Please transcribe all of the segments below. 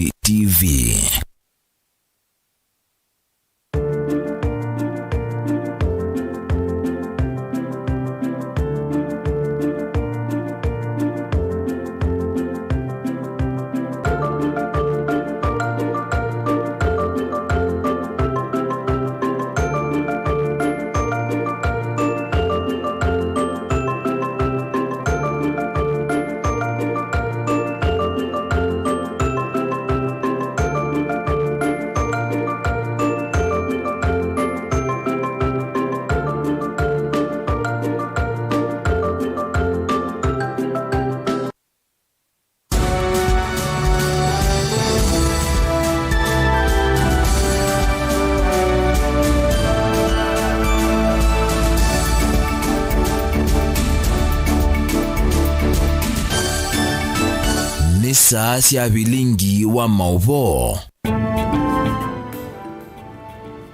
TV. Saa cia Vilingi wa Mauvoo.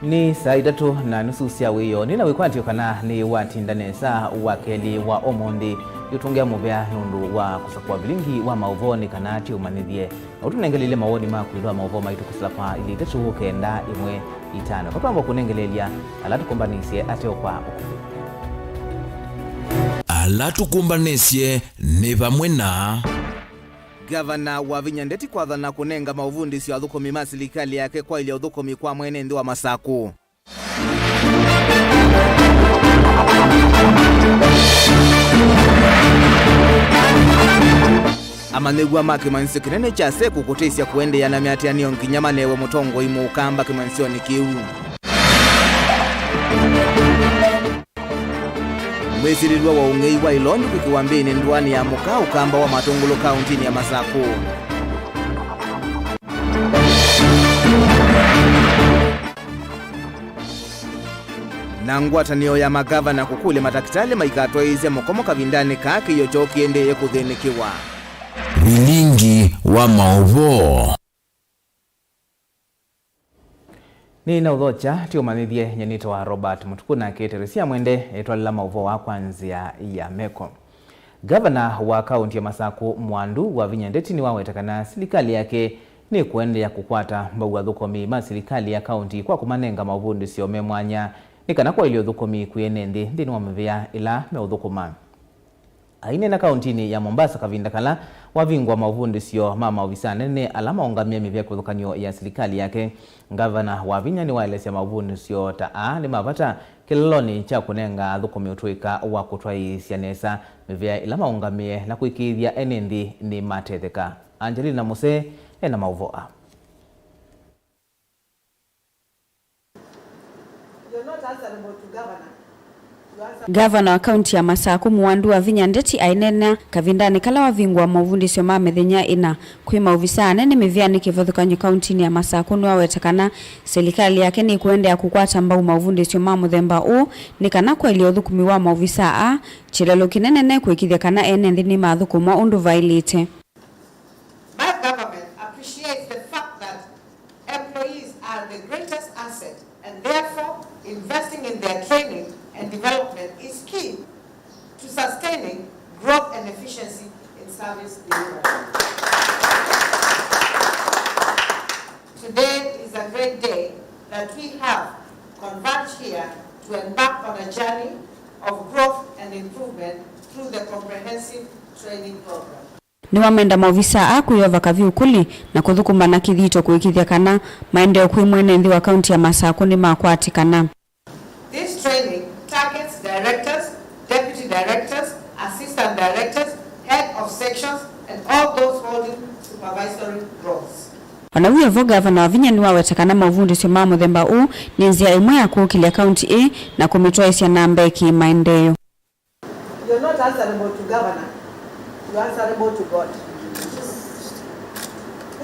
Ni saa 3:30 cia wiyo nina wikwatio kana ni watindanesa wakeli wa omondi yutungia muvea nundu wa kusakwa Vilingi wa Mauvoo ni kana ti umanithie na utunengelele mawoni makwilwa Mauvoo maitu kusilapa ili tetu kenda imwe itano katwamba kunengelelia alatu kumbanisye ateo kwa ukuvi alatu kumbanisye ni vamwe na Gavana wa Vinyandeti kwathana kunenga mauvundi sio athukomi ma serikali yake kwa ile uthukomi kwa mwenendo wa masaku. Amanegwa make mansi kinene cha seku kutesia kuendea na miatianio nkinyamane wa mutongo imu ukamba kimansio ni kiu. Mwesirirwa wa ungei wa Ilondo kukiwambini nduani ya muka ukamba wa Matungulu kauntini ya Masaku. Nangwatanio ya magavana kukule matakitali maikatwa ize mokomo kavindani kaki yocho kiendeye kuthinikiwa. Vilingi wa Mauvoo. Ni na udhocha ti umanithie nyenito wa Robert MUTUKU na keteresia mwende etwalila Mauvoo wa kwanzia ya meko. Gavana wa kaunti ya Masaku Mwandu wa Vinyandeti ni wawetakana serikali yake ni kuendea kukwata mbau athukomi ma serikali ya kaunti kwa kumanenga mauvundi sio memwanya ni kana kwa ilio thukomi kuyenendi ndini wa mvea ila meuthukuma. Aine na kauntini ya Mombasa kavindakala wavingwa mauvundi sio mama ofisa nene alama ongamia mivya kuthukanyo ya serikali yake. Gavana wa Vinya ni waelesea mauvundi sio taa ni mavata kiloloni cha kunenga thukomi utuika wa kutwai sianesa mivya ilama ongamie na kuikithia enendi ni matetheka. Angelina Muse ena Mauvoo. Gavana wa kaunti ya Masaku Mwandu wa Vinyandeti ainena kavindani kala wavingwa mauvundi sio mamethenya ina kwi maofisa anene mivyani kivathukanyo kauntini ya Masaku ni wawetakana serikali yake ni kuendea kukwata mbau mauvundi sio mamuthemba u ni kana kwa ilio thukumi wa maofisa a chilelo kinene ne kuikithia kana ene ndini mathukuma undu vailite. My government appreciates the fact that employees are the greatest asset and therefore investing in their training and development is key to sustaining growth and efficiency in service delivery. Today is a great day that we have converged here to embark on a journey of growth and improvement through the comprehensive training program. Ni wamenda maofisa akuyova kaviukuli na kuthukuma na kithito kuikithia kana maendeo kwi mwenendi wa kaunti ya Masaku ni makwatikana. This training targets directors, deputy directors, assistant directors, head of sections, and all those holding supervisory roles. Wanawia vo gavana wa Vinya ni wawetakana mauvundi sio mamuthemba u ni nzia imwe ya kuukilia kaunti A na kumitoa isia nambe ki maendeleo. You're not answerable to governor. You're answerable to God.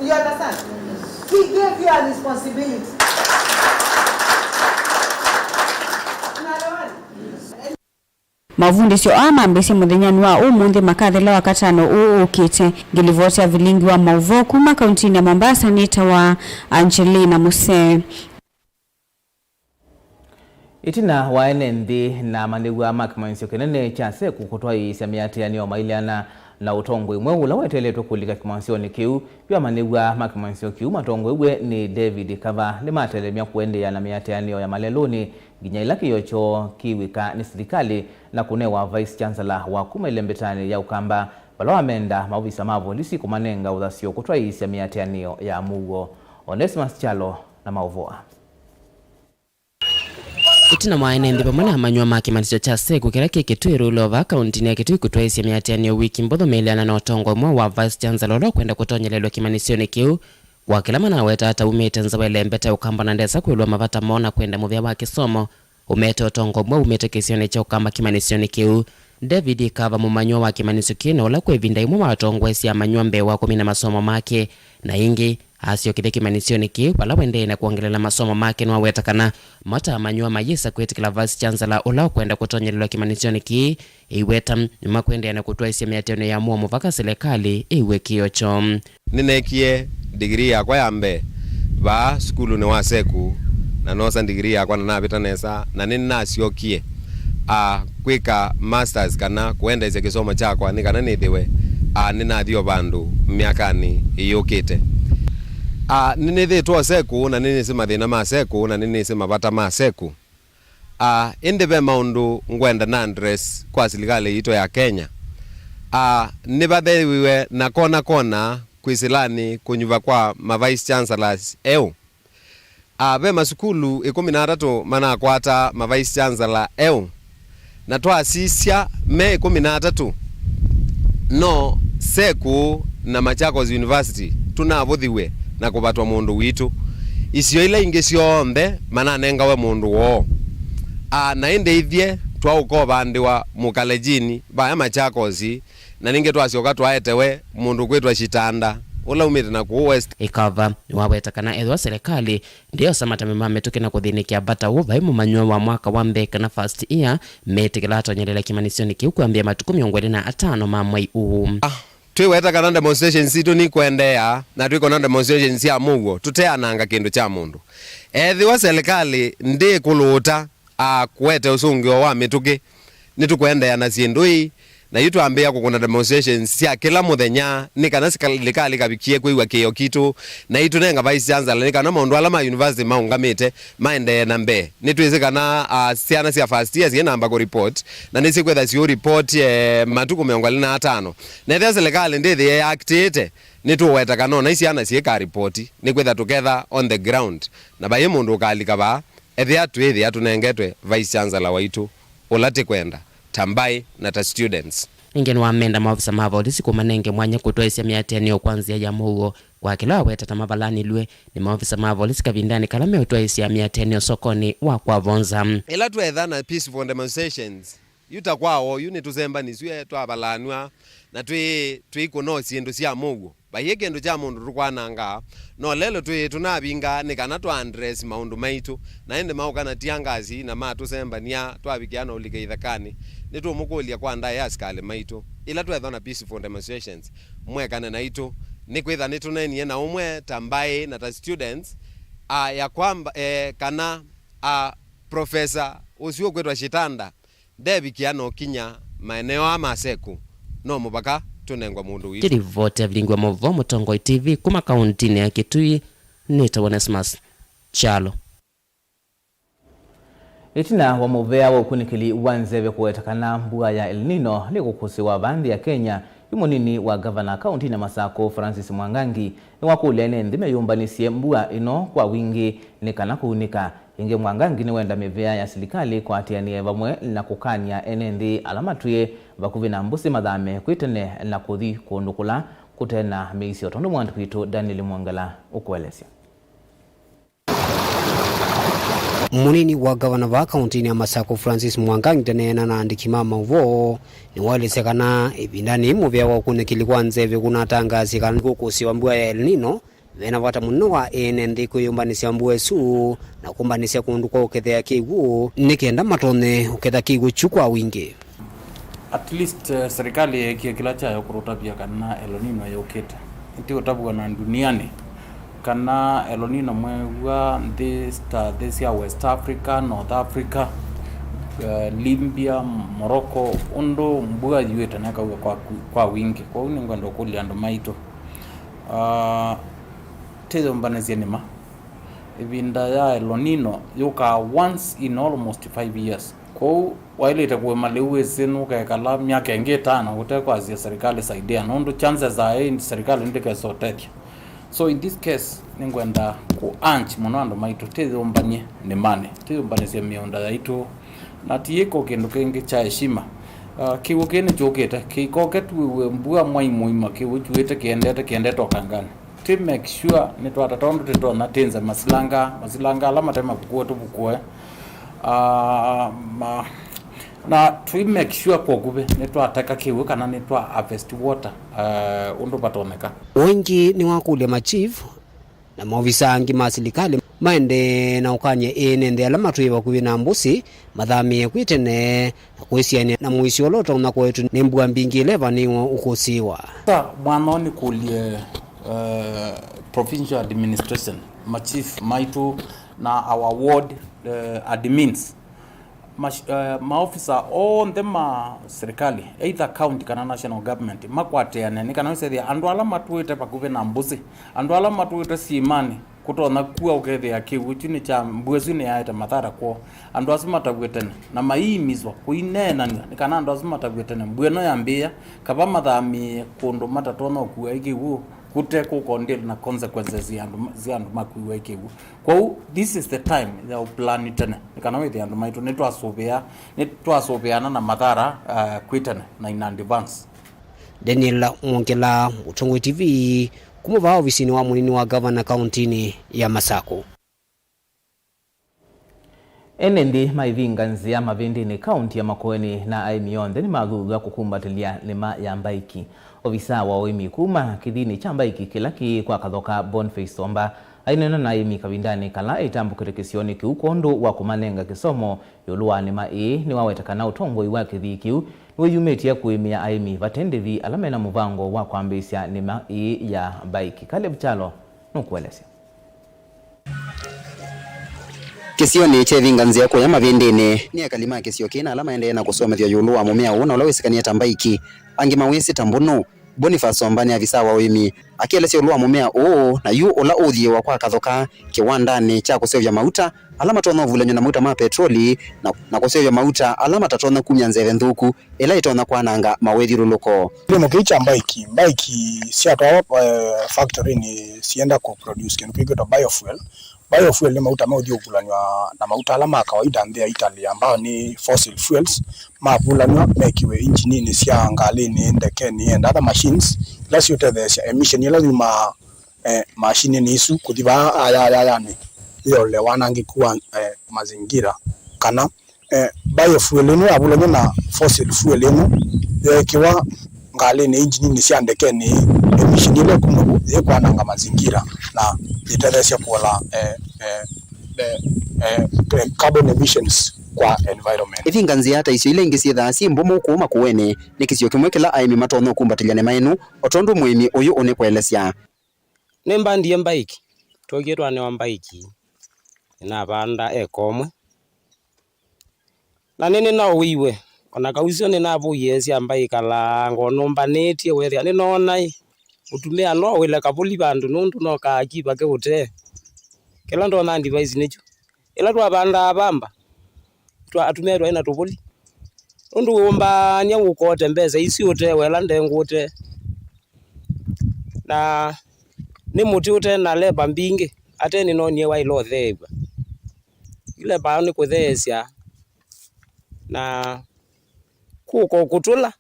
You understand? He gave you a responsibility. Mavundi sio amambisi muthenyani wa umuthi makathela wakatano ukite ngilivotia Vilingi wa Mauvoo kuma kauntini ya Mombasa nita wa Angelina Muse. Itina waene ndi na mandigwa makimanisio kenene chase kukutwa isamiati ya niyo mailiana na utongo imwe ula weteletwe kulika kimansioni kiu pia manigwa makimansio kiu matongo iwe ni David Kava limatelemia kuendea na miateanio ya maleloni ginya ila kiyocho kiwika ni serikali na kunewa Vice Chancellor wa kumelembetani ya ukamba balo amenda mauvisa mavo lisi kumanenga udhasio kutwa isi ya miateanio ya Mauvoo. Onesimus Chalo na Mauvoo. Itina mwaene ndipo mwana manywa makimanisho cha seku kila kikitwiru ulova kaunti ya kitui kutwa isi ya miateanio wiki mbodho meliana na otongo mwa wa Vice Chancellor lo kwenda kutonyelelwa kimanisioni kiu kwa kila mana weta hata umete nzawele mbeta ukamba na ndesa kuilua mavata mona kwenda muvya wa kisomo umete otongo mwa umete kisione cha ukamba kimanisioni kiu. David Kava mumanywa wa kimanisio kino ula kwevinda imu watongwa isi ya manywa mbewa kumina masomo make na ingi asio kile kimanisioni kiu wala wende na kuongelela masomo make nwa wetakana mata manywa mayisa kwetikila Vice Chancellor ula kwenda kutonyelelwa kimanisioni ki iweta nyuma kwende na kutoa isi ya miateano ya muomu vaka serikali iwe kiyocho. Ninekie degree yakwa ya mbe ba skulu ni wa seku na nosa degree yakwa na nabita nesa na nini nasiokie kwika masters kana kuenda ise kisomo chakwa ni kana nithiwe nina thio bandu miakani iyukite nini thitwa seku na nini sima thina ma seku na nini sima bata ma seku indebe maundu ngwenda na address kwa serikali ito ya Kenya nibathewiwe na kona kwisilani kunyuva kwa ma Vice Chancellors eu be masukulu 13 mana kwata ma Vice Chancellor eu na twasisya me 13 no seku na Machakos University tunavuthiwe na kubatwa mundu witu isio ila ingi sionthe mana nengawe mundu wo na indeithie twaukoba ndiwa mukalejini ba Machakos na ninge twasioka twaetewe mundu kwitwa Shitanda ula umite na ku West Ikava wawetakana edwa serikali ndio samatame mametuke na kuthinikia bata uva imu manywa wa mwaka wa mbeka na first year metikilata nyelela kimanisioni kiu kuambia matuku 25 mamwai uu. Twiwetakana demonstrations itu ni kuendea na twiko na demonstrations ya Mauvoo tuteananga kindu cha mundu ethiwa serikali ndi kuluta kuete usungio wa mituki nitukuendea na ciendui na yitu ambia kukuna demonstrations ya kila muthenya ni kana serikali kabikie kuiwa kiyo kitu na yitu nenga Vice Chancellor ni kana maundu ala ma university maungamite maende na mbe nitwizikana siana cia first year cia namba ku report na nisi kwetha cio report matuku 25 na etha serikali ndithi ya actite nituweta na isiana cieka report ni kwetha together on the ground na baye mundu kalika ba ethia twithi atunengetwe Vice Chancellor waitu ulati kwenda tambai na ta students ingeni wamenda maofisa mavolisi kumanenge mwanya kutoa isi ya miateanio kwanzia ya Mauvoo kwa kila weta tamabalani lue ni maofisa mavolisi kavindani kalame utoa isi ya miateanio sokoni wa kwa vonza ila tuethana peaceful demonstrations yuta kwao yuni tuzemba nisue twabalanwa na twikuno sindu cia Mauvoo baye kindu cha mundu rukwananga no lelo tunabinga ni kana twa address maundu maitu na ende maukana tiangazi na matuzembania twabikiana ulike ithakani nitumukulia kwa ndaya ya askali maitu ila twethana peaceful demonstrations mwekane na itu ni kwitha nitunenie na umwe tambai na ta students ya kwamba kana professor usio kwetwa Shitanda debikiana kinya maeneo ama seku no mubaka tunengwa mundu witu kiri vote Vilingi wa Mauvoo Mutongo TV kuma kaunti ya Kitui nita Onesimus Chalo. Itina wa muvea wa ukunikili wanzeve kuwetakana mbua ya El Nino ni kukusiwa bandi ya Kenya yumunini wa gavana kaunti na Masako Francis Mwangangi ni wakulene ndime yumbanisie mbua ino kwa wingi ni kana kuunika inge Mwangangi ni wenda mivea ya serikali kwa atianie vamwe na kukania enendi alamatuye vakuvina mbusi madhame kuitene na kuthi kuondukula kutena meisi otondo mwandu kwitu Daniel Mwangala ukuelesya. Munini wa gavana wa kaunti ya Masako Francis Mwangangi tenena na andikima Mauvoo ni walisekana ibindani muvya wa kunikili kwa nzeve kuna tangazi kana kukusiwa mbua ya El Nino vena vata muno wa enendi kuyumbanisia mbua esu na kumbanisia kuundukwa ukethea kiwu nikenda matone uketha kiwu chukwa wingi. At least serikali kila cha kurutabia kana El Nino ya uketa ndio tabu na duniani kana El Nino mwewa this ya West Africa, North Africa Libya, Morocco, undo mbuga yueta neka kwa wingi. Kwa uni ngwendo kuli ando maito. Tezo mbanezi nima. Ibinda ya El Nino yuka once in almost 5 years. Kwa waile itakuwe maliwe zinu kala miaka inge tano kutekwa azia serikali saidia. Nondo chances za serikali ndike sotetia. So in this case ningwenda ku anch monando maito tezo mbanye ni mane. Tezo mbanye zia mionda ya ito. Na tiyeko kendo kenge cha heshima. Kiwo kene choketa. Kikoketu uwe mbuga muima kiwo chuete kiendete okangani. To make sure nitwa tatondo tito na tenza masilanga alama tema bukue to bukue. Na to make sure kwa gube nitwa ataka kiwo kana nitwa harvest water undo batoneka. Wengi ni wakulia machief na maofisa angi masilikali maende na ukanye enende alama tuiwa kuwina mbusi madhami kuitene kuisiani na muisi oloto na kwetu ni mbua mbingi leva ni ukosiwa. Mwanoni kulie provincial administration, my chief, MUTUKU, na our ward admins. My officer on them serikali, either county kana national government, makwateane ni kana wese andu ala matuite pakuve na mbuzi, andu ala matuite simani kutona kuwa ukethe akiwu chini cha mbwezu ni yaita mathara kwa andu asima tagwetene na maimizwa kuinena ni kana andu asima tagwetene mbweno yambia kaba mathami kundu matatona kuwa ikiwu kute kukondel na consequences ziandu makuiwa ikiwu. Kwa this is the time ya plan tena nikana wethi andu maitu nitwasobeana na mathara kwitene na in advance. Daniel Mwongela, Mutungu TV, kumuva ofisini wa munini wa governor countini ya Masako. Enendi maivinga nzia mavindi ni kaunti ya Makueni na aimionde ni maguga kukumbatilia lima ya Mbaiki. Ofisa wa oimi kuma kidini cha Mbaiki kilaki kwa kathoka Boniface Somba ainena na aimi kavindani kala itambu kirekisioni kiukondo wa kumanenga kisomo yoluwa lima ni wawetakana utongo iwa kithikiu weyumetia kuimia aimi vatendevi alamena muvango wa kuambisya lima ya Mbaiki. Caleb Chalo nukuelesya. Kisio ni chevinga nzia kwa yama vindini ni akalima kisio kina alama ende na kusoma vya yuluwa mumea una ulawesikania tambaiki angi mawesi tambunu Boniface Somba ni afisa wa oimi akielesi yuluwa mumea na yu ula uthie wa kwa kathoka kiwandani cha kusevya mauta alama tona vulenyo na mauta ma petroli na kusevya mauta alama tatona kumya nzeve nthuku ila itona kwa nanga mawethi ruluko limo kicha mbaiki si atwa factory ni sienda ku produce kinu pigito biofuel ni mauta maudhi upulanywa na mauta alama kawaida ndea Italy ambao ni fossil fuels mapulanywa mekiwe injini sia ngalini ndekeni and other machines lasi utethesya emission lazima machine ni isu kuthiva yani iyo le wanangi kuwa mazingira kana biofuel ni apulanywa na fossil fuel ni kiwa ngalini injini sia ndekeni emission ile kumu kwa nanga mazingira na itethesya kuola carbon emissions kwa environment. Ivinga nzia hata isio ile ingisi thasi mbomo kuuma kuwene ni kisio kimwe kila aimi matono kumbatiliane maenu otondu mwimi uyu une kwelesya. Nemba ndiye Mbaiki togirwa ne wa Mbaiki na banda ekomwe na nene na wiwe ona kausio ne na buyesi Mbaika la ngonomba netie weria ne nonai utumia no wile kabuli bandu nundu no kakiba ke ute kila ndo na device necho ila twa banda bamba twa atumia twa ina tubuli nundu umba nya ukote mbeza isi ute wela ndengute na ni muti ute na leba mbingi ateni no nie wa ilo theba ile ba ni kuthesya na kuko kutula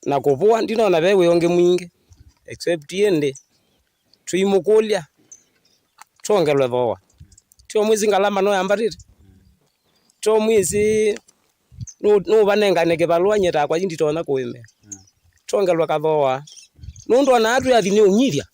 na kupua ndino na bewe onge mwingi except yende tuimukulia tongelwe thoa tio mwizi ngalama no yambarire tio mwizi no banenga kibalwa nyeta kwa jindi tona kuime tongelwe kathoa nundu na atu yathini unyiria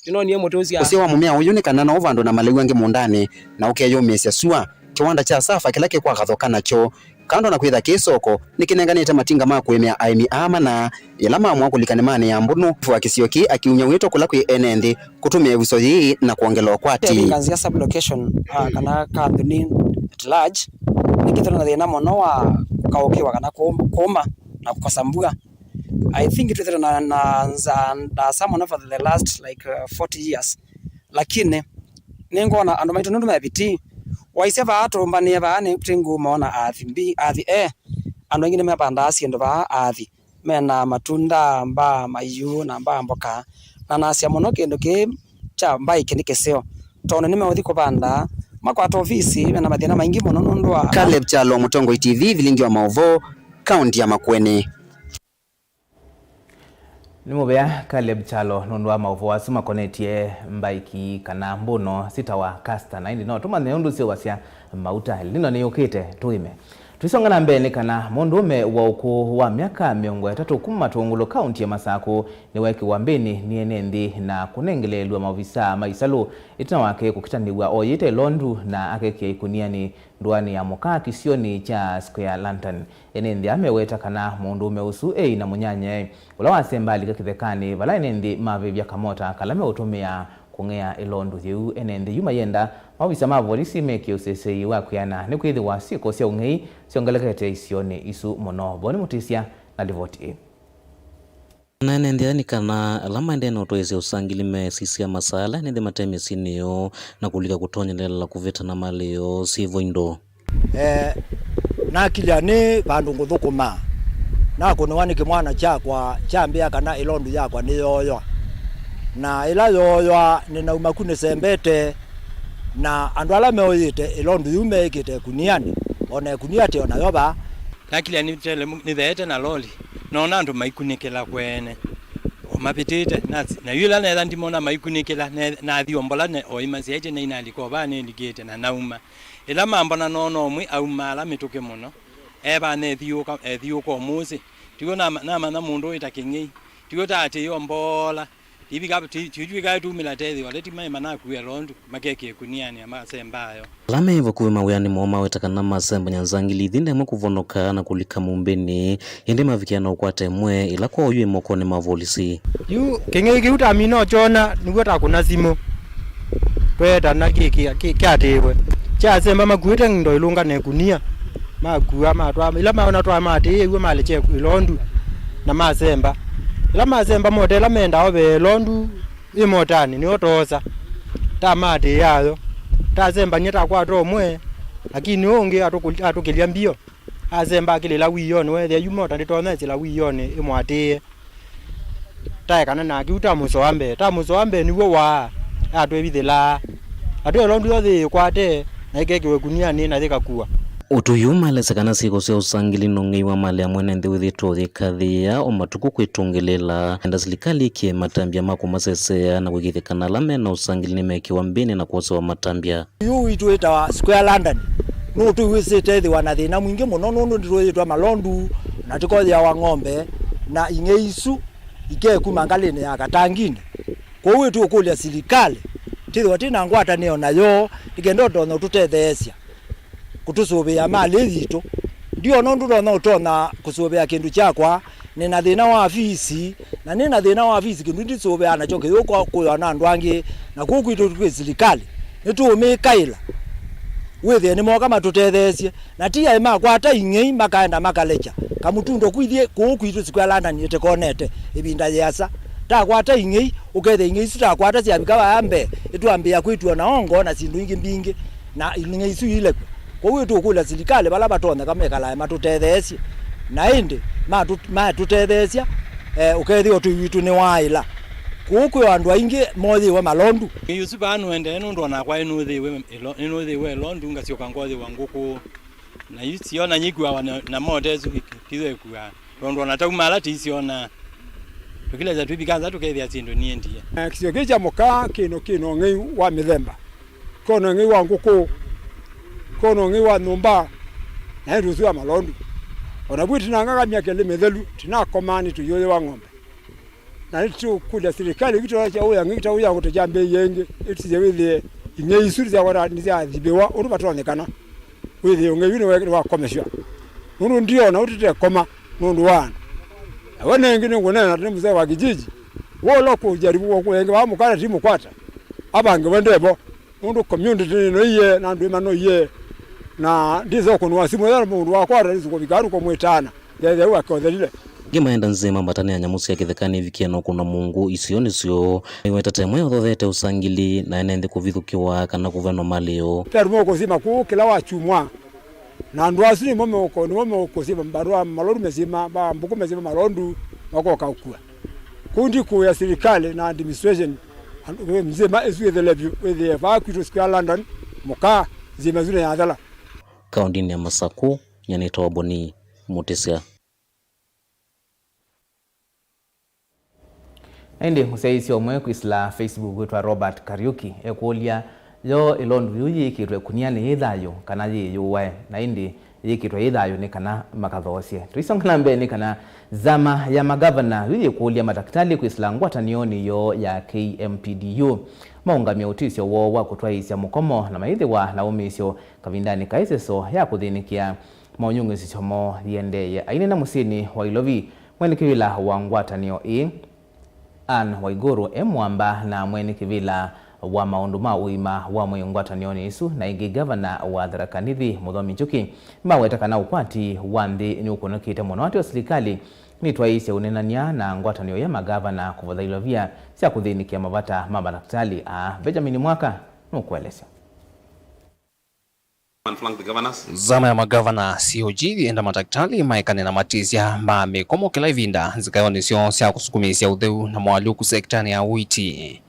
ndino nie mutozi usio wa mumea uyu ni kana na ovando na malewi ange mundani na ukeyomesya sua kiwanda cha safa kilake kwa kathoka nacho kando na kwitha kisoko nikinenganite matinga ma kwemea aimi amana yalama amwa kulikanimane ya mbunu wa kisioki akiunya wito kula kwi enendi kutumia wiso hii na kuongela kwati Vilingi sub location kana company at large nikithona thina muno wa kaukiwa kana kuma na kukosa mbuga. I think it was na someone for the last like 40 years. Lakini ningona andu maitu nundu mabiti waiseva atu mbania baani tingu mona athi andu ngine mepanda asiendo ba athi mena matunda mba mayu na mba mboka na nasia muno kindu ki cha mbai kinikeseo tone nimeothi kubanda makwata ofisi mena mathina maingi muno nundu wa Caleb Chalo, Mutongo TV, Vilingi wa Mauvoo, kaunti ya Makueni. Nimubea Caleb Chalo nundu wa Mauvoo asuma konetie mbaiki kana mbuno sita wa kasta na indi no tumane undu sio wasia mauta lino ni yokite tuime. Tuisonga na mbele kana mundume wa ukuu wa miaka 3 kumatungulo kaunti ya Masaku ni weki wambeni ni enendi na kunengelelwa mavisa maisalu itina wake kukitaniwa oyite londu na akeke ikuniani nduani ya muka kisioni cha Square Lantern. Enendi ameweta kana mundume usu na munyanye ulawa sembali kakithekani vala enendi mavivya kamota kalame utumia kungea ilondu yu enendi yumayenda mavisa mavolisi meki usesei wakuyana ni kuithi wa siko sia ungei siongelekete isioni isu mono boni mutisia na divoti nane ndiani kana alama ndeno toeze usangilime sisia masala nende mateme sinio na kulika kutonyelela kuveta na maleo sivo indo na kiliani bandu nguthukuma na kunwani kimwana chakwa chambia kana ilondu yakwa ni yoyo na ila yoyo ninauma kune sembete na andu ala meoyite ilondu yume ikite kuniani ona kuniate ona yoba nakile ni tele ni thete na loli nona andu maikunikela kwene mapitite na yula na ndimona maikunikela na thiombola ne oimaseje na inaliko bane ndigete na nauma ila mambo na nono mwi au mala mituke muno eba ne thiuko muzi tigo na na mundu itakingi tigo tate yombola ibi gapo tijui ga tu milatethi waleti mai manaku ya londu makeke kuniani amasembayo lame vakuwe mawiyani moma wetakana masemba nyanzangili dhinde mkuvonoka na kulika mumbeni yende mavikiana ukwate mwe ila kwa uyue mokone mavolisi yu kengeki utamino chona niguata kuna simu kweta na kiki kiatewe cha semba makuita ndo ilunga ne kunia makuwa matwa ila maona twa mate iwe maleche ilondu na masemba ila masemba modela menda obe londu imotani ni otosa tamate yayo tazemba nyeta kwa to mwe lakini onge atokelia mbio azemba kilela wiyone we the yumota nditona zila wiyone imwate taekana na kiutamuso ambe niwo wa atwebithela atwe londu yothe kwate na igekiwe kuniani na thikakuwa utuyuma lesekana siko sia usangili nongei wa mali ya mwene ndi withito thikathia o matuku kwitungilela enda silikali kie matambia mako masesea na kugithikana lame na usangili nimekiwa mbini na kuosa wa matambia yu ituita wa Square London no tu wisite thi wana thina mwingi muno nundu ndiroitwa malondu na tikothia wa ng'ombe na ingeisu ike kumangalini ya katangini kwa hiyo tu kulia silikali tithi tina ngwata neo nayo ikendoto no tutetheesia kutusubia mali thitu ndio nondu ndo utona kusubia kindu chakwa nina thina wa afisi na nina thina wa afisi kindu ndisubia na choke yuko kuyona ndwangi na kukwitu twi serikali nitumikaila withe ni moka matutetheesie na tia makwata ingei makaenda makalecha kamutundo kwithie kukwitu Square London itekonete ibinda yasa ta kwata ingei ukethe ingei sita kwata cia bikawa ambe itwambia kwitu na ongo na sindu ingi mbingi na ingei su ile kwa hiyo tu kula serikali bala batone kamekala matutetheesie na indi matutetheesia ukethi otuitu ni waila kuku andu aingi mothi wa malondu yusu banu ende nundu na kwa inu thiwe londu ngasioka ngothi wa nguku na yisiona nyigwa na motezu kiwe kwa londu na taumala tisiona tukile za tubikanza tukethia sindu nie ndie kisio kija muka kino ngei wa mithemba kono ngei wa nguku kono ngei wa numba na rusu wa malondu ona bwiti nanga miaka ile mithelu tinakomani tuyoye wa ng'ombe na itu kula serikali kitu cha uya ngita uya kutajambe yenge itije withie ingei suri za wara ni za thibewa uru batonekana withie unge wino wa komeshwa nunu ndio na utite koma nundu wana wana ngine ngona na mzee wa kijiji wolo kujaribu kuenge wa mukara timu kwata abange wendebo nundu community no iye na ndu mano iye na ndizo kunwa simu ya mundu wakwa ndizo kubigaru kwa mwetana yeye wakothelile Gimaenda nzima mbatane ya nyamusi ya kithekani vikiano kuna mungu isioni sio iweta mwe othothete usangili na enende kuvithukiwa kana kuvenwa malio termo kozima ku kila wachumwa na ndwasi ni mome kozima mbarua maloru mezima ba mbuku mezima malondu wako kaukua kundi ku ya serikali na administration mzima esu the level with the vacuum square London muka zima zune ya dhala kaunti ya Masaku nyanito waboni Mutesia. Ende musaisi omwe kwisla Facebook wetwa Robert Kariuki ekulia yo ilondu yuyi kitwe kuniane ithayo kana yiyuwe na indi yikitwe ithayo ni kana makathosie tuisongana mbeni kana zama ya magavana yuyi kulia madaktari kwisla ngwatanioni yo ya KMPDU maungamia utisio wo wa kutwaisya mukomo na maithi wa naumisyo kavindani kaiseso ya kuthinikia maunyungusi chomo yendeye aine na musini wa ilovi mwenikivila wa ngwatanio Waiguru Mwamba na mwenikivila wa maundu ma uima wa ngwatanioni isu na ingi gavana wa Tharaka Nithi Muthomi Njuki mawetakana ukwati wa nthi ni ukunukite muno ati wa serikali nitwaisya unenania na ngwatanio ya magavana kuvathailovia cia kuthinikia mavata ma madaktari Benjamin Mwaka nukuelesya. Zama ya magavana COG enda madaktari maekane na matizia ma mikomo kila ivinda zikayonisyo cia kusukumisya utheu na mwaluku sektani ya uiti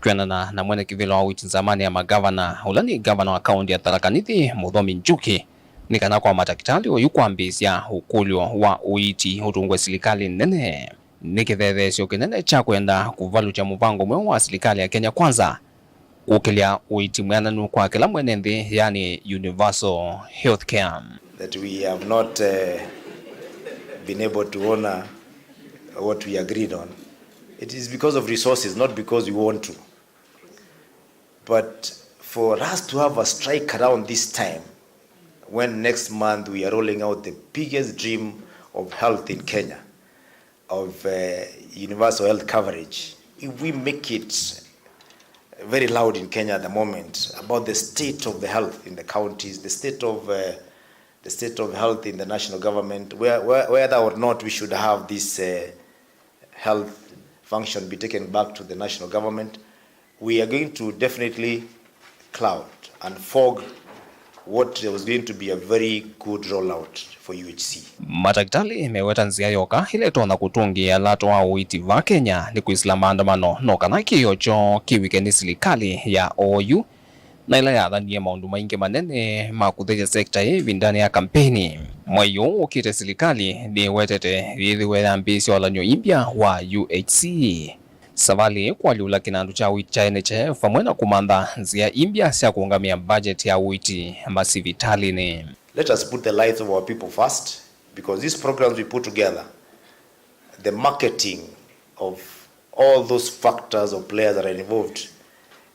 kwenana na mwene kivilo wa uiti zamani ya magavana ulani gavana wa kaunti ya Tharaka Nithi Muthomi Njuki nikana kwa madaktari oyukwambisya ukulyo wa uiti utungwe serikali nene nikithethesyo kinene cha kwenda kuvalucha muvango mwe wa serikali ya Kenya Kwanza ukilia uiti mwananu kwa kila mwene nthi yani universal healthcare. That we have not been able to honor what we agreed on. It is because of resources, not because we want to. But for us to have a strike around this time, when next month we are rolling out the biggest dream of health in Kenya, of universal health coverage, if we make it very loud in Kenya at the moment about the state of the health in the counties, the state of health in the national government, whether or not we should have this health function be taken back to the national government, we are going to definitely cloud and fog what was going to be a very good rollout for UHC. Madaktari meweta nzia yoka ile tona kutungia lato wa uiti va Kenya ni kuisla maandamano no kana kiyocho kiwikendi serikali ya OU na ila ya dhani ya maundu maingi manene makutheja sekta hivi ndani ya kampeni mwayo ukite serikali ni wetete ili ambisyo la nyo impya wa UHC savali kwa liula kinandu cha uiti cha NHF mwena kumanda nzia impya sia kuungamia budget ya uiti mbasi vitali ni. Let us put the lives of our people first, because these programs we put together, the marketing of all those factors or players that are involved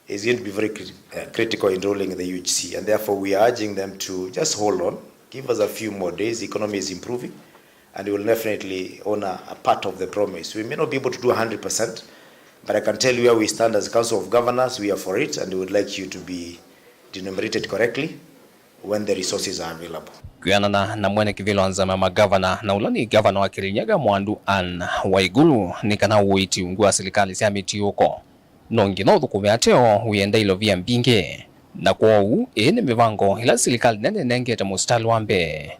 is going to be very critical in rolling in the UHC, and therefore we are urging them to just hold on, give us a few more days. The economy is improving, and we will definitely honor a part of the promise. We may not be able to do 100%, but I can tell you where we stand as a Council of Governors. We are for it, and we would like you to be denominated correctly when the resources are available. Kuyanana na mwene kivilo anzama magavana na ulani gavana wa Kirinyaga Mwandu Waiguru nikana uiti ungua serikali sia miti yuko nongi no thukume ateo uyenda ilovia mbinge na kwa ene mivango ila serikali nene nengeta mustali wambe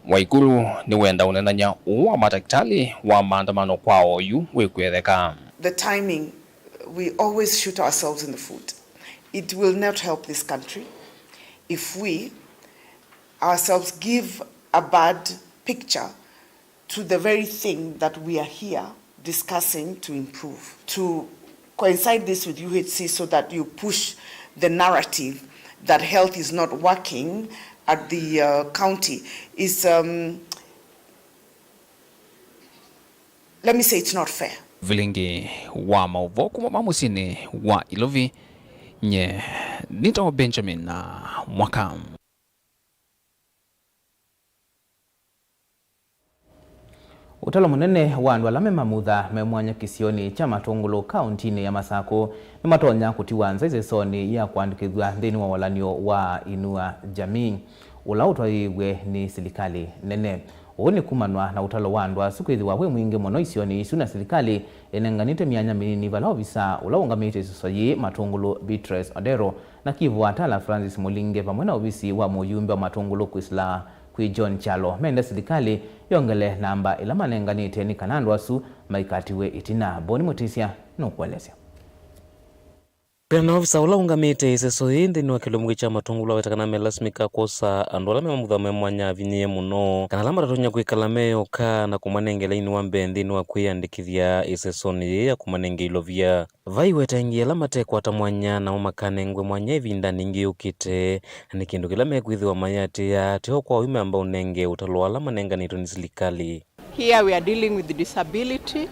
Waiguru ni wenda unenanya uwa madaktari wa maandamano kwa OU wekwetheka. The timing, we always shoot ourselves in the foot. It will not help this country if we ourselves give a bad picture to the very thing that we are here discussing to improve. To coincide this with UHC so that you push the narrative that health is not working at the county is, let me say, it's not fair. Vilingi wa Mauvoo kuma mamusini wa ilovi nye nito Benjamin na Mwaka. Utalo munene wa andu alame mamutha memwanya kisioni cha Matungulu kauntini ya Masaku ni matonya kutiwa nzaize soni ya kuandikithwa thini wa walanio wa inua jamii ula utwaiwe ni serikali nene. Oni kumanwa na utalo wandwa siku hithi wawe mwingi mono isioni isu na serikali enenganite mianya minini vala obisa ula ungamite isoyi Matungulu Beatrice Odero na kivu atala Francis Mulinge pamwena obisi wa muyumbe wa Matungulu kuisla kui John Chalo mende serikali yongele namba ila manenganite ni kanandwa su maikatiwe itina. Boni Mutisia nukuelezea. Pena ofisa ula ungamite iseso hindi ni wakilomugi cha Matungulu wetakana melasmika kosa andola memamudhame mwanya vinye muno kana lama ratonya kuikalameo ka na kumanengela ini wambendi ni wakuiandikithia iseso ni ya kumanenge ilovia vai wetangia lama teko atamwanya na umakanengwe mwanya ivinda ningi ukite ni kindu kila mekuithi wa mayati ya teho kwa wime amba unenge utaloa lama nenga nito ni serikali. Here we are dealing with disability.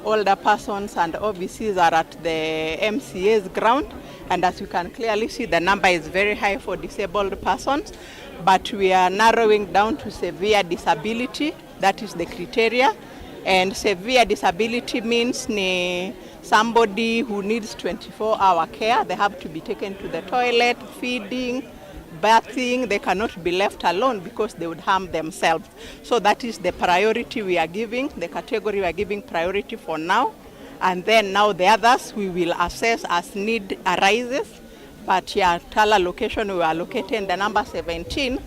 Older persons and OBCs are at the MCA's ground, and as you can clearly see, the number is very high for disabled persons, but we are narrowing down to severe disability. That is the criteria, and severe disability means somebody who needs 24-hour care. They have to be taken to the toilet, feeding, bathing. They cannot be left alone because they would harm themselves. So that is the priority we are giving, the category we are giving priority for now. And then now the others we will assess as need arises. But yeah, Tala location we are located the number 17,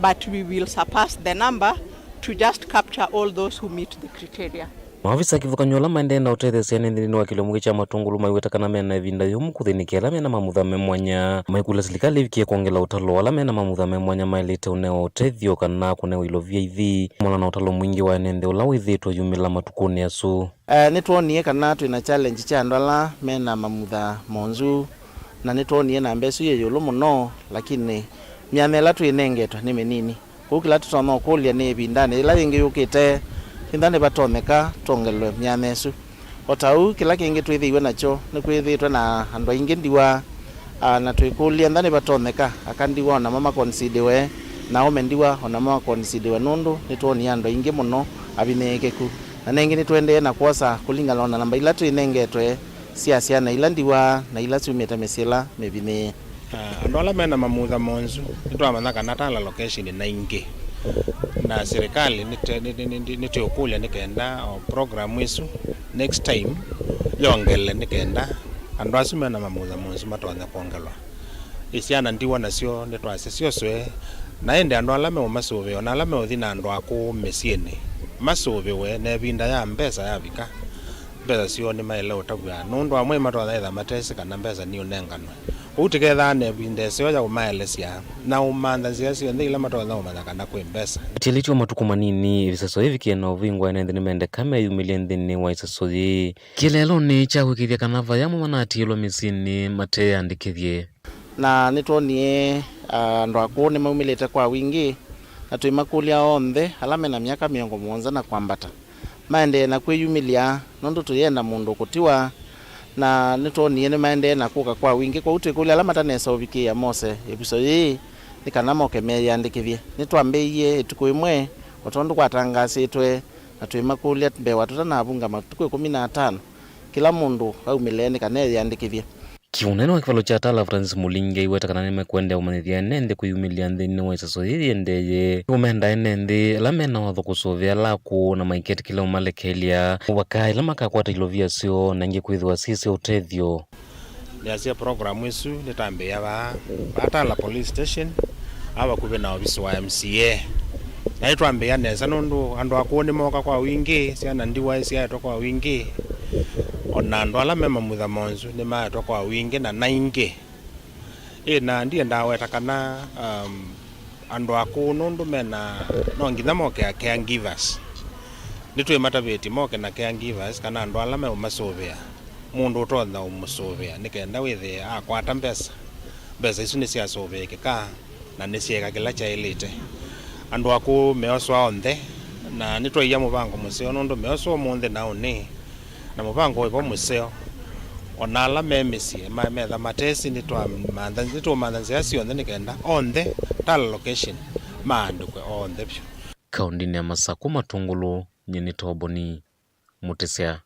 but we will surpass the number to just capture all those who meet the criteria. Maafisa kivukanyola mande na utete siane ndini wa kilomugi cha Matungulu maiweta kana mena vinda yumu kuthinikia lame na mamudhame mwanya maikula serikali vikie kuongela utalo wala mena mamudhame mwanya mailete uneo utethio kana kuneo ilovia hivi mwana na utalo mwingi wa enende ulawi dhito yumila matukuni yasu. Nituonie kana tuina challenge cha ndola mena mamudha monzu na nituonie na mbesu ye yulu muno lakini myamela tuinengetwa ni menini kukila tutona okulia ni bindane ila yengi yukite indane batomeka tongelwe myamesu otau kila kingi twithiwe nacho ni kwithitwe na andu aingi ndiwa na twikulia ndane batomeka akandiwa na mama considewe na omendiwa ona mama considewe nundu nitwoni andu aingi muno abinekeku na nengi nitwende na kwosa kulingana na namba ila twinengetwe siasia na ila ndiwa na ila tumeta mesela mebine andola mena mamudha monzu nitwamanya kana tala location na ingi na serikali nitiokulia nikenda program isu next time yongele nikenda andu asime na mamudha monzu matonya kuongelwa isiana ndiwa nasio nitwase sioswe naende andu alame omasuve ona alame othina andu aku mesieni masuve we ne binda ya mbesa ya vika mbesa sio ni maile otabwa nundu amwe matonya etha matese kana mbesa ni unengano utiketha ne binda sio ya umaelesia na umanda sio ndila matonya umanda kana kwembesa Tilicho matuku manini visaso hivi kiena uvingwa ene ndini mende kame yumilie ndini wa isaso yi kilelo ni chahu kithia kanava ya mwanati ilo misini mate andikithie na nituonie ndo akuone maumilete kwa wingi na tuimakulia onthe alame na miaka 7 na kwambata maende na kwiyumilia nondu tuyenda mundu kutiwa na nituonie ni maende na kuka kwa wingi kwa utikulia alama tanesa uvikia mose episode hii nikanamo kemeya andikithie nitwambiie ituku imwe otondu kwatangasitwe na tuimakulia mbewa tutana abunga matuku 15 kila mundu aumileni kaneya andikithie. Kiuneno wa kifalo cha Tala Francis Mulinge iweta kana nime kwende umanithia nende kuyumilia ndini wa isaso hivi endeye umenda nende lamena watho kusovia laku na maiketi kila umalekelia wakai lama kakwata ilovia sio nangi kwithwa sisi utethio niasia program isu nitambia ba Tala police station aba kube na ofisi wa MCA na itwambia nesa nundu andu akuone moka kwa wingi siana ndiwa sia to kwa wingi ona ndo ala mema mudha monzu ni maetwa kwa wingi na naingi na ndiye ndaweta kana andu aku nundu mena no nginya moke ya caregivers nitwe mataveti moke na caregivers kana andu ala mema masovea mundu utonda umusovea nikenda withe akwata mbesa isu ni cia soveke ka na ni ciega kila chailite andu aku meoswa onthe na nitwaiya mubango museo nundu meoswa munthe nao ni na mubango ipo museo ona ala memesie metha matesi nitwamantha nzia cionthe nikenda onthe Tala location maandikwe onthe pyo kaundini ya Masaku Matungulu nyini toboni Mutisia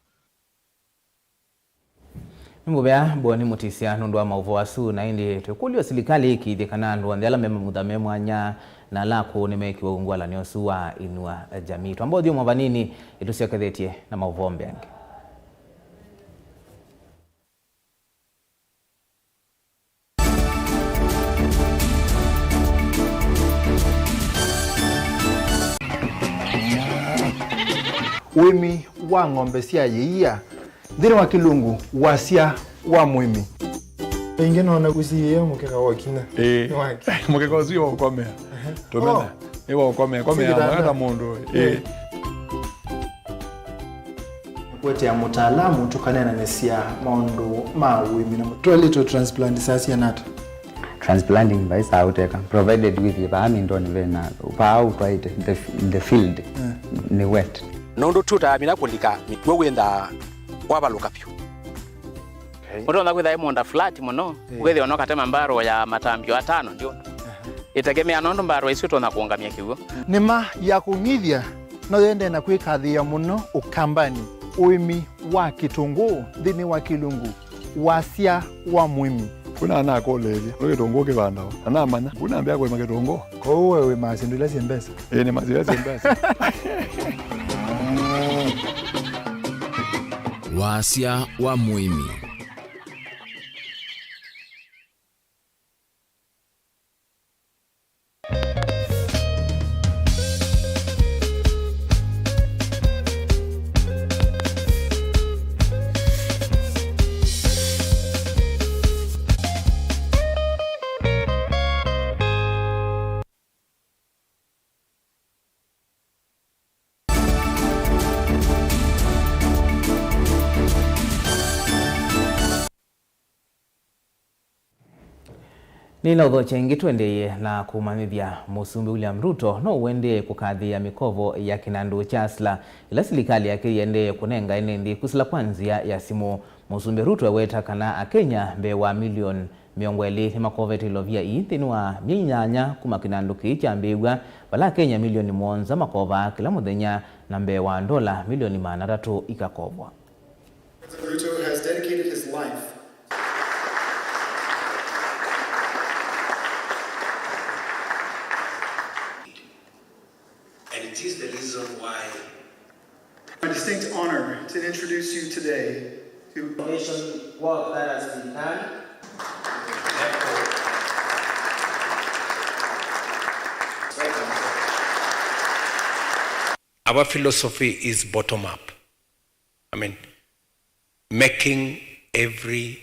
Mbobea Boni Mutisia nundu wa Mauvoo asu na indi tukulio serikali ikithikana ndu andela mema muthamemwanya na lako nimekiwa ungwala niosua inua jamii twambo dio mwavanini itusiokethetie na mauvombe yange. Wimi wa ng'ombe cia yiia thiri wa kilungu wasia wa mwimi inge no na gusiye mukeka wakina mukeka usio ukomea tumena ewa ukomea mwana mundu kwete ya mutaalamu tukanena nesia maundu ma wimi na mutwalito transplant sasa nata transplanting by sauteka provided with the ndoni vena pa out right in the field ni wet nondo tuta mina kulika mitwe wenda wabaluka pyo Mudo na kwitha imonda flat muno kwethi ono katema mbaro ya matambio 5 ndio itegemea nondo mbaro icio tona kuongamia kiugo nima ya kungithia no yende na kwikathia muno ukambani uimi wa kitungu thini wa kilungu wasia wa mwimi kuna na koleje no kitungu kibanda ana manya kuna ambia kwa kitungu ko wewe masindula simbesa ni mazira simbesa wasia wa mwimi. Nina udho chengi tuendeye na kumamithia Musumbi William Ruto no uende kukathia mikovo ya kinandu chasla ila serikali yake yende kunenga enendi kusila kwanzia ya simu. Musumbi Ruto eweta kana akenya mbe wa milioni 20 makoveti lovia thini wa minyanya kuma kinandu kicha mbigwa bala Kenya milioni 1 makova kila muthenya na mbe wa dola milioni 300 ikakovwa. Ruto has dedicated his life and it is the reason why my distinct honor to introduce you today to nation work that has been done. Our philosophy is bottom up. I mean, making every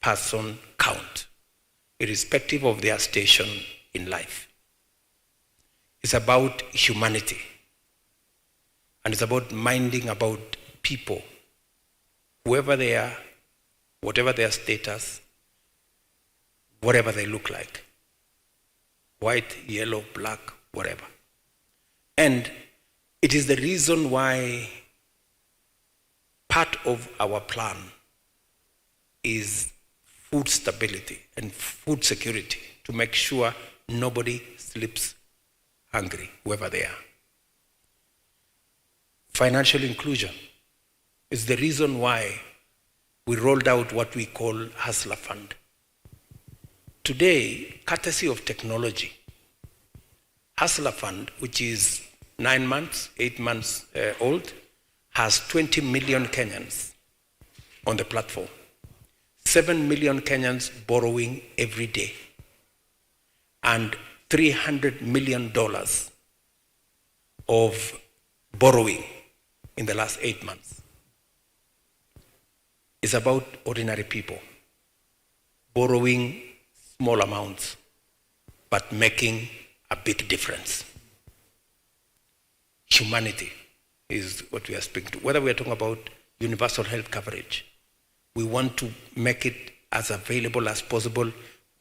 person count, irrespective of their station in life. It's about humanity. And it's about minding about people, whoever they are, whatever their status, whatever they look like. White, yellow, black, whatever. And it is the reason why part of our plan is food stability and food security, to make sure nobody sleeps hungry, whoever they are. Financial inclusion is the reason why we rolled out what we call Hustler Fund. Today, courtesy of technology, Hustler Fund, which is 9 months, 8 months old, has 20 million Kenyans on the platform. 7 million Kenyans borrowing every day. And $300 million of borrowing in the last 8 months. It's about ordinary people borrowing small amounts, but making a big difference. Humanity is what we are speaking to. Whether we are talking about universal health coverage, we want to make it as available as possible.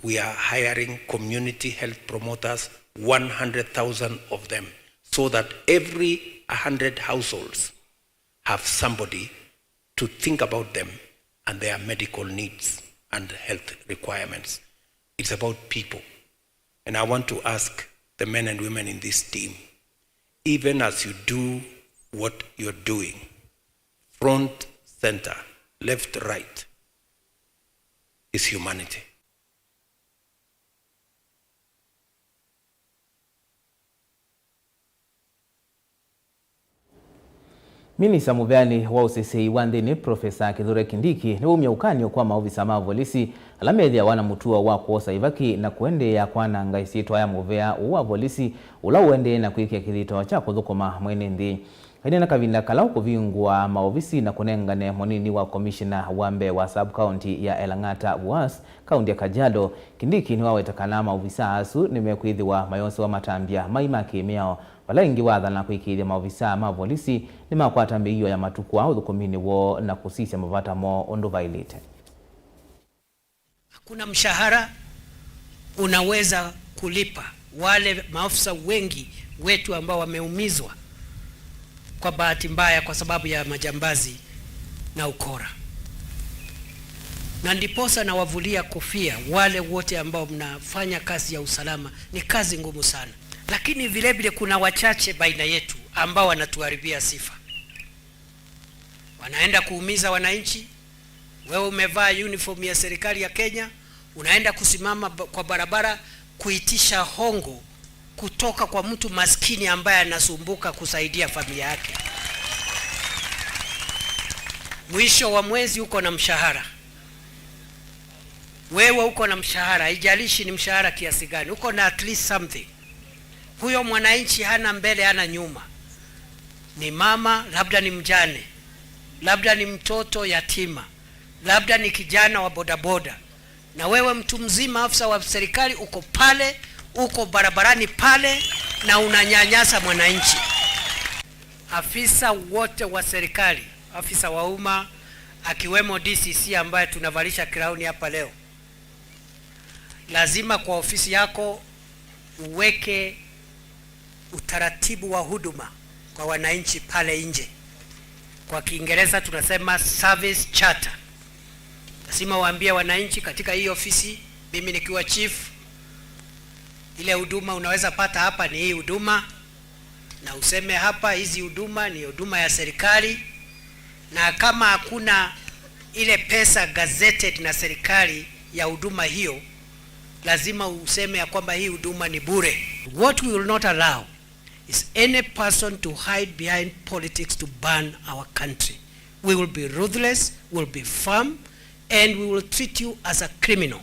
We are hiring community health promoters, 100,000 of them, so that every 100 households have somebody to think about them and their medical needs and health requirements. It's about people. And I want to ask the men and women in this team, even as you do what you're doing, front, center, left, right, is humanity. Minisa muveani wa usesei wa nthini Profesa Kithure Kindiki ni umya ukanio kwa maovisa ma polisi alamethia wana mutua wa kuosa ivaki na kuendea kwana ngaisitwa ya muvea wa polisi ula uende na kuikia kithito cha kuthukuma mwene nthi. Haine na kavinda kalau kuvingwa maovisi na kunengane monini wa komishina wa mbe wa sub-county ya Elang'ata Buas, kaunti ya Kajiado. Kindiki ni wawetakana maovisa asu nimekuithiwa mayonsi wa matambia maimaki miao. Wala ingi watha na kuikiithia maovisa ma polisi ni makwata mbiyo ya matuku wa uthukumini wo na kusisya mavata mo ondo violate. Hakuna mshahara unaweza kulipa wale maafisa wengi wetu ambao wameumizwa kwa bahati mbaya kwa sababu ya majambazi na ukora. Na ndiposa na wavulia kofia wale wote ambao mnafanya kazi ya usalama. Ni kazi ngumu sana. Lakini vile vile kuna wachache baina yetu ambao wanatuharibia sifa. Wanaenda kuumiza wananchi. Wewe umevaa uniform ya serikali ya Kenya, unaenda kusimama kwa barabara kuitisha hongo kutoka kwa mtu maskini ambaye anasumbuka kusaidia familia yake. Mwisho wa mwezi uko na mshahara. Wewe uko na mshahara, haijalishi ni mshahara kiasi gani, uko na at least something. Huyo mwananchi hana mbele hana nyuma. Ni mama, labda ni mjane, labda ni mtoto yatima, labda ni kijana wa bodaboda. Na wewe mtu mzima afisa wa serikali uko pale, uko barabarani pale na unanyanyasa mwananchi. Afisa wote wa serikali, afisa wa umma akiwemo DCC ambaye tunavalisha crown hapa leo, lazima kwa ofisi yako uweke utaratibu wa huduma kwa wananchi pale nje. Kwa Kiingereza tunasema service charter. Lazima waambie wananchi katika hii ofisi, mimi nikiwa chief, ile huduma unaweza pata hapa ni hii huduma, na useme hapa hizi huduma ni huduma ya serikali, na kama hakuna ile pesa gazetted na serikali ya huduma hiyo, lazima useme ya kwamba hii huduma ni bure. What we will not allow is any person to hide behind politics to burn our country. We will be ruthless, we will be firm, and we will treat you as a criminal.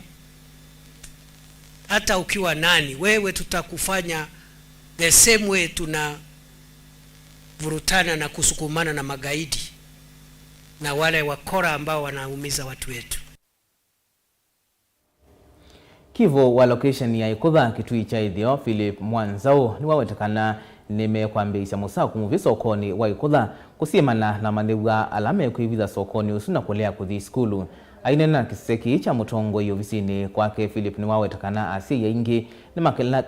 Hata ukiwa nani, wewe tutakufanya the same way tuna vurutana na kusukumana na magaidi na wale wakora ambao wanaumiza watu wetu. Kivo wa location ya Ikudha kitui cha Ithio Philip Mwanzao ni wawetakana nimekwambia isa musa kumuvi sokoni wa Ikudha kusimana na mandewa alame kuiviza sokoni usuna kulea kuthi skulu. Ainena kiseki cha mutongo iyo visini kwake Philip ni wawetakana asi ya ingi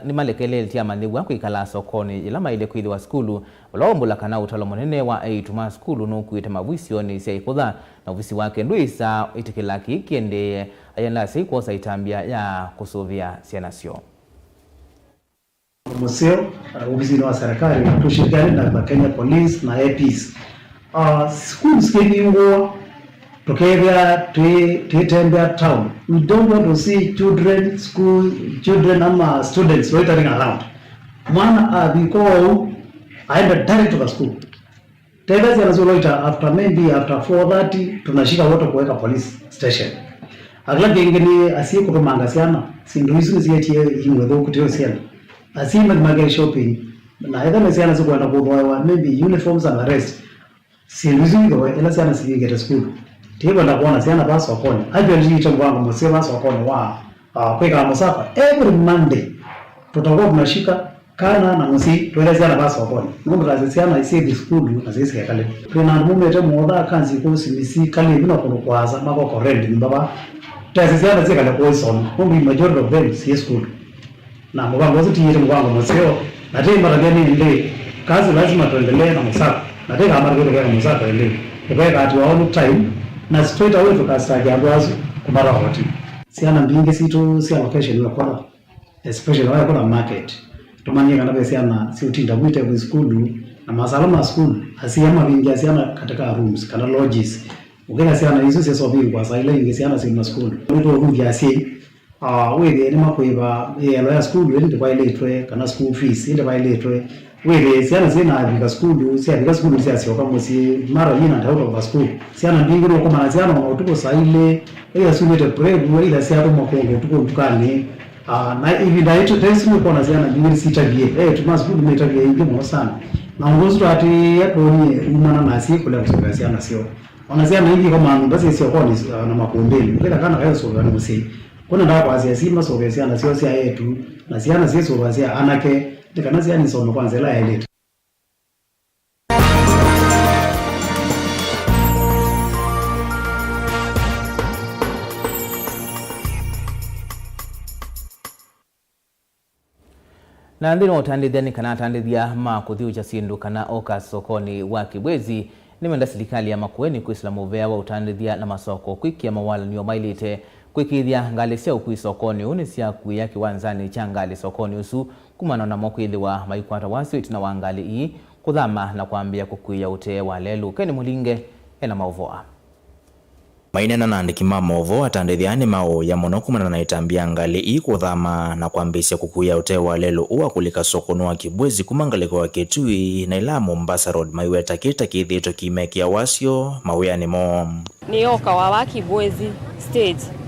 ni malekele tia mandewa kuikala sokoni ilama ile kuithi wa skulu ulaombula kana utalo monene wa eituma skulu nukuite mavwisio ni isia Ikudha na uvisi wake nduisa itikilaki kiende ayenda siko saitambia ya kusuvia sianasio. Museo ofisi wa serikali tushirikiane na Kenya Police na APs. Schools kibingwa tokea tutembea town. We don't want to see children ama students loitering around. Mwana biko aenda direct to the school. Tebezi anazoloita after 4:30 tunashika wote kuweka police station. Aglaje ingeni asiye kutomanga siana sindu hizo ziyetie himwedo kutio siana asima magari shopping na either mesiana ziko na kuboa maybe uniforms and arrest sindu hizo ndo ila siana sigeta school tibo na kuona siana basi wakoni ajali hicho mwangu msema basi wakoni wa kweka msapa every Monday tutakuwa tunashika kana na musi tuelezana basi wakoni nomba lazisiana isi school na sisi kale tuna mumete muoda kanzi kusimisi kale bino kunokwaza mako correct ni baba tazisiana zika na kuison kumbi majority of them si school na mwangu wote tiyere mwangu mseo na tena mara gani ndio kazi lazima tuendelee na msaka na tena mara gani kwa msaka ndio kwa at all time na straight away tukasta jambo kumara wote siana mbingi situ si location kwa especially wale kuna market tumania kana siana si utinda mwite kwa school na masalama school asiyama vingi asiyama katika rooms kana lodges ukena siana hizo sio sobi kwa saile ingi siana si school ndio huja asi wewe ni makoiba ya school ndio kwa ile itwe kana school fees ndio kwa ile itwe wewe siana zina vika skulu sia sio kama si mara yina ndauka kwa skulu siana ndingiro kwa maana siana tuko saile ile sunete prep ile sia hapo mkongo tuko tukane na hivi ndaito tesi kwa na siana ndingiro sitabie tumaskulu metabie ingi mo sana na ngozo ati yadoni imana na si kule kusoga siana sio ona siana hivi kama basi sio kwa na makombeni kila kana kayo soga na msi kuna ndapo asia si masoga siana sio sia yetu na siana sio soga sia anake ndikana siana sono kwanza la ile. Na ndino utandithia kana atandithia ma kuthiucha sindu kana oka sokoni wa Kibwezi nimenda serikali ya Makueni kwisila muvea wa utandithia na masoko kwikia mawala niyo mailite kwikithia ngali cia ukui sokoni uni cia kuia kiwanzani cha ngali sokoni usu kumana na mokwithi wa maikwata wasio itina wa ngali ii kuthama na kuambia kukuia utee wa lelu Keni Mulinge ena Mauvoo. Mainena na andiki ma Mauvoo atandithiani mao ya mono kumana na itambia ngali ii kuthama na kuambisya kukuia utee wa lelu uwa kulika sokoni wa Kibwezi kumangaliko wa Kitui na ila Mombasa Road maiweta kita kithito kimekia wasio mawia mo ni oka wa Kibwezi stage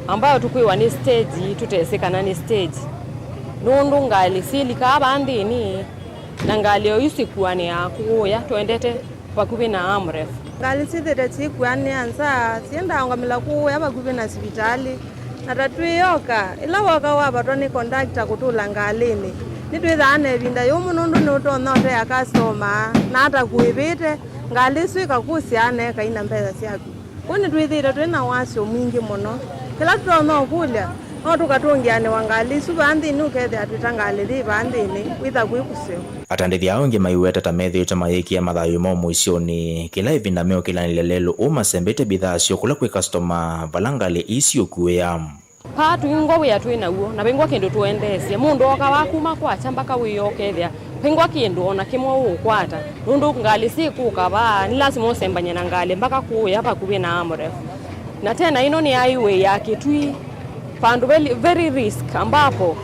ambayo tukuiwa ni stage tutesekana ni stage nundu ngali silika abandini na ngali oyusikuwa ni akuya tuendete pakubi na amref ngali sithete chikuwa ni ansa sienda ngamila kuya pakubi na hospitali na tatuyoka ila waka wabatwa ni conductor kutula ngalini nitwithane vinda yumu nundu nutonote ya customer na hata kuibite ngali swika kusiane kaina mbeza siaku kuni twithire twina wasio mwingi muno kila tutono kulya no tukatungiane wangali subandi nukethe atwitangali ri bandini witha kwikusio atandithia onge maiweta tamethite mayikia mathayo mo muicioni kila ivinda meo kila nilelelo umasembete bidhaa cio kula kwi customer valangali icio kuya pa tuingo wia twina uo na bengwa kindu tuendesie mundu oka wakuma kwa chamba ka wiyokethia pengwa kindu ona kimwe ukwata nundu ngali sikuka ba ni lazima usembanye na ngali mpaka kuya hapa kubi na amref na tena ino ni highway ya Kitui pandu very risk ambapo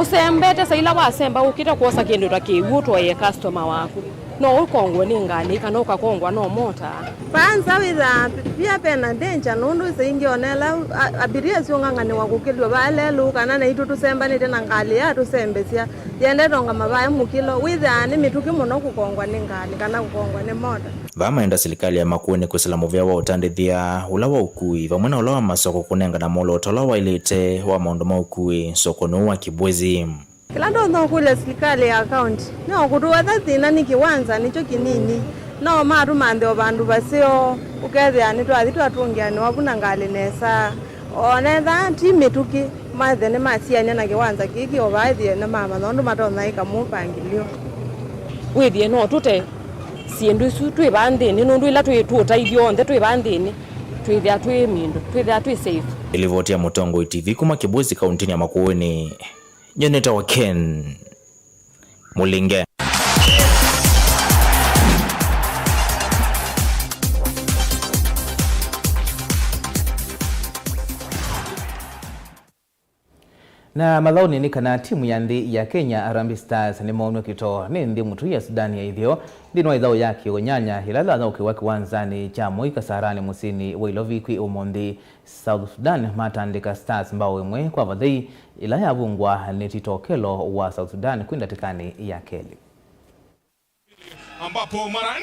usembete saila wasemba ukita kuosa kindu takiwutwa ye customer wako no ukongwe ni ngali kana ukakongwa no mota panza witha pia pena danger nundu singionela abiria siongangane wakukilwa balelu kana na itu tusemba tena ngali ya tusembesia yende tonga mabaya mukilo witha ni mituki muno kukongwa ni ngali kana kukongwa ni mota vamaenda serikali ya Makueni kwisila muvea wa utandithia ula wa ukui vamwe na ula wa masoko kunenga na molo tola wa ilite wa maundu ma ukui sokoni wa Kibwezi kila ndo kule serikali ya account no kutuwa thina ni kiwanza nicho kinini no maru mande obandu basio ukethia ni twathi twatungiane wabuna ngali nesa onetha timituki mathene masianya na kiwanza kiki obaithie na mama nondu matona ikamupangilio withie no tute siendu su twi bandini nundu ila twi tutaithio nthe twi bandini twithia twi mindu twithia twi safe ilivotia Mutongo TV kuma Kibwezi kaunti ya Makueni Nyeneta wa Ken Mulinge. Na malaoni ni kana timu ya ndi ya Kenya Harambee Stars ni maono kito ni ndi mutu ya Sudani ya hivyo ndino idhao yake onyanya hilala na ukiwaki wanzani cha moika sarani musini wailovikwi umondi South Sudan matandika Stars mbao imwe kwa vadhei ila ya vungwa ni titokelo wa South Sudan kuinda tikani ya Keli ambapo mara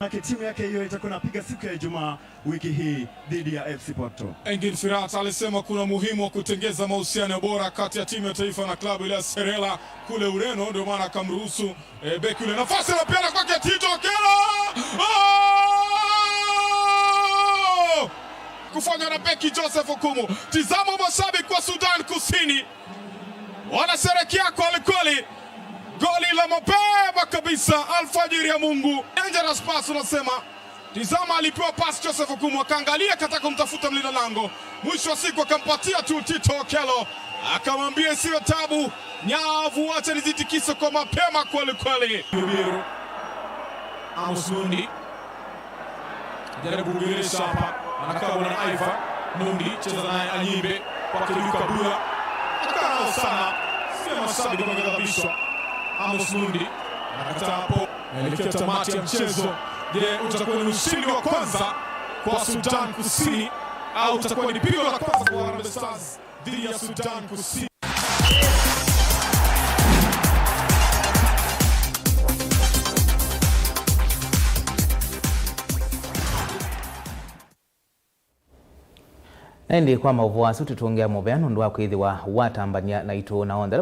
4 timu yake hiyo itakuwa inapiga siku ya Ijumaa wiki hii dhidi ya FC Porto. Engin Firat alisema kuna muhimu wa kutengeza mahusiano bora kati ya timu ya taifa na klabu ile ya Serela kule Ureno, ndio maana akamruhusu beki yule nafasi na pia kwake Tito Kelo kufanya na beki Joseph Okumu. Tizama mashabiki wa Sudan Kusini wanasherekea kweli. Goli la mapema kabisa alfajiri ya Mungu. Dangerous pass unasema. Tizama alipewa pass Joseph Okumu akaangalia kataka kumtafuta mlinda lango. Mwisho wa siku akampatia tu Tito Kelo. Akamwambia siwe tabu. Nyavu acha nizitikise kwa mapema kweli. Amos Nundi. Jaribu kugeresha hapa. Anakaa na Aiva. Nundi cheza naye Anyimbe. Kwa Keluka Bula. Akaa sana. Sema sabi kwa kadhabishwa. Amos Nundi Anakataa hapo. Elekea tamati ya mchezo. Je, utakuwa ni ushindi wa kwanza kwa Sudan Kusini au utakuwa ni pigo la kwanza kwa Harambee Stars dhidi ya Sudan Kusini? Ndi kwa Mauvoo asu tutongea mubeano ndo akwithiwa watambania na itu naonde